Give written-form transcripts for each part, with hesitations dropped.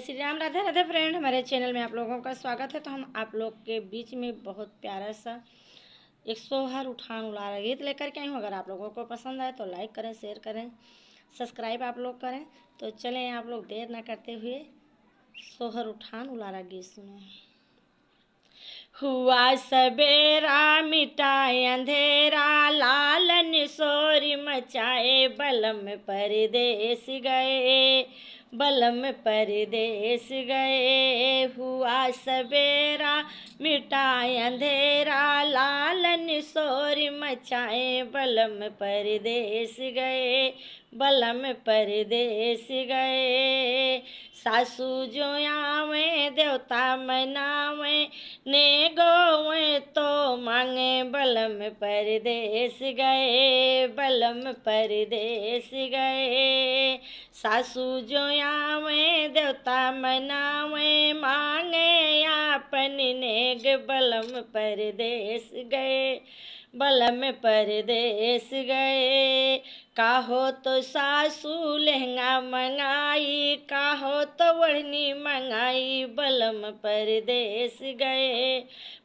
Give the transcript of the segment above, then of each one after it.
Shri Ram. Radhe Radhe friend, हमारे channel में आप लोगों का स्वागत है। तो हम आप लोग के बीच में बहुत प्यारा सा एक सोहर उठान उलारा गीत लेकर के आई हूँ। अगर आप लोगों को पसंद आए तो लाइक करें, शेयर करें, सब्सक्राइब आप लोग करें। तो चलें आप लोग देर ना करते हुए सोहर उठान उलारा गीत सुने। हुआ सवेरा मिटाए अंधेरा, लालन सोरी मचाए, बलम परदेस गए, बलम परदेस गए। हुआ सवेरा मिटाए अंधेरा, लालन सोरी मचाए, बलम परदेस गए, बलम परदेस गए। सासू जो आवे देवता मनावे, ने गोवे तो मांगे, बलम परदेस गए, बलम परदेस गए। सासू जो आवे देवता मनावे, मांगे आपन नेग, बलम परदेस गए, बलम परदेस गए। काहो तो सासू लहंगा मंगाई, काहो तो ओढ़नी मंगाई, बलम परदेस गए,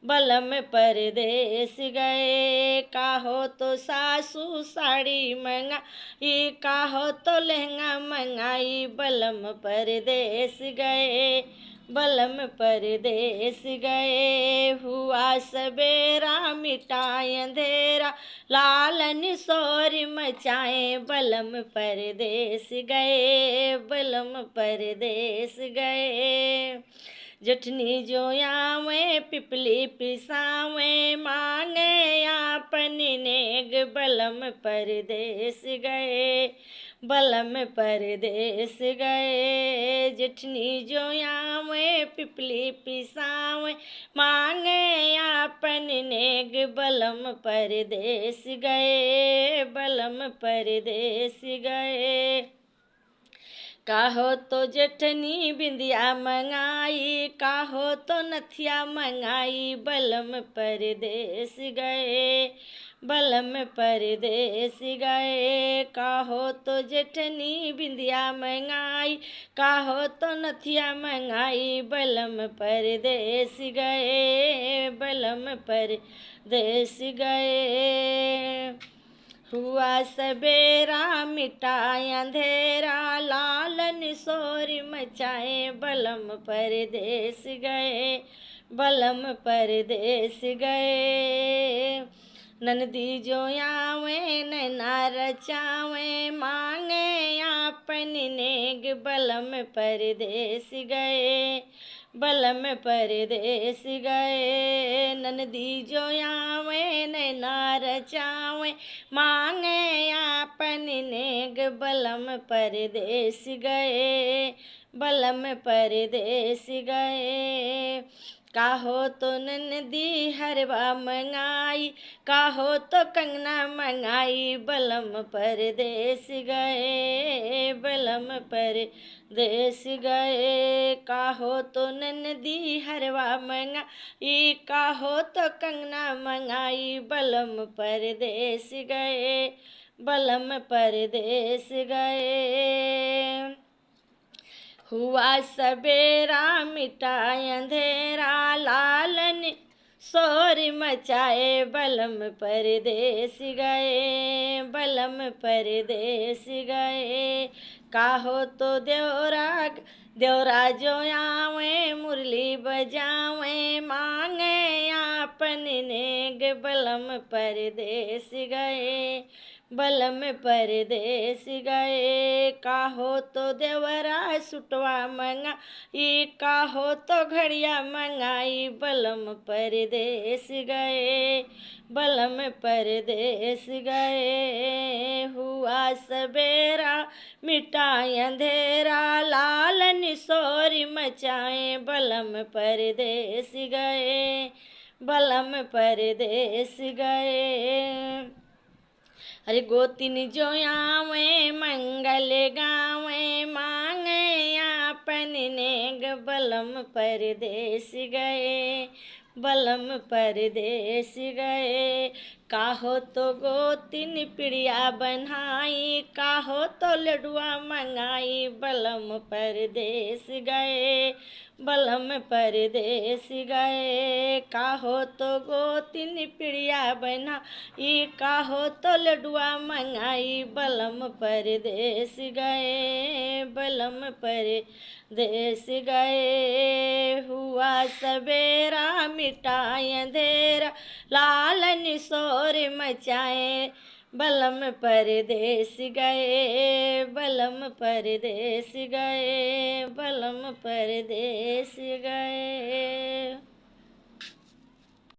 बलम परदेस गए। काहो तो सासू साड़ी मंगाई, काहो तो लहंगा मंगाई, बलम परदेस गए, बलम परदेस गए। हुआ सवेरा मिटाए अंधेरा, लालन सोरी मचाए, बलम परदेस गए, बलम परदेस गए। जठनी जो आवे पिपली पिसावे, मांगे आपन नेग, बलम परदेस गए, बलम परदेस गए। जेठनी जो आवे पिपली पिसावे, मांगे आपन नेग, बलम परदेस गए, बलम परदेस गए। काहो तो जेठनी बिंदिया मंगाई, काहो तो नथिया मंगाई, बलम परदेस गए, बलम परदेस गए। काहो तो जेठनी बिंदिया मंगाई, काहो तो नथिया मंगाई, बलम परदेस गए, बलम परदेस गए। हुआ सवेरा मिटाए अंधेरा, लालन सोरी मचाए, बलम परदेस गए, बलम परदेस गए। ननदी जो आवे नैना रचावे, मांगे आपन नेग, बलम परदेस गए, बलम परदेस गए। ननदी जो आवे नैना रचावे, मांगे आपन नेग, बलम परदेस गए, बलम परदेस गए। काहो तो ननदी हरवा मंगाई, काहो तो कंगना मंगाई, बलम परदेस गए, बलम परदेस गए। काहो तो ननदी हरवा मंगाई, काहो तो कंगना मंगाई, बलम परदेस गए, बलम परदेस गए। हुआ सवेरा मिटाए अंधेरा, लालन सोरी मचाए, बलम परदेस गए, बलम परदेस गए। काहो तो देवरा जो आवे मुरली बजावे, मांगे आपन नेग, बलम परदेस गए, बलम परदेस गए। काहो तो देवरा सुटवा मंगाई, काहो तो घड़िया मंगाई, बलम परदेस गए, बलम परदेस गए। हुआ सवेरा मिटाए अंधेरा, लालन सोरी मचाए, बलम परदेस गए, बलम परदेस गए। अरे गोतिन जो आवे मंगल गावे, मांगे आपन नेग, बलम परदेस गए, बलम परदेस गए। काहो तो गोतिन पिड़िया बनाई, काहो तो लडुआ मंगाई, बलम परदेस गए, बलम परदेस गए। काहो तो गोतिन पिड़िया बनाई, काहो तो लडुआ मंगाई, बलम परदेस गए, बलम परदेस गए। हुआ सवेरा मिटाए अंधेरा, लालन शोर मचाए, बलम परदेस गए, बलम परदेस गए, बलम परदेस गए।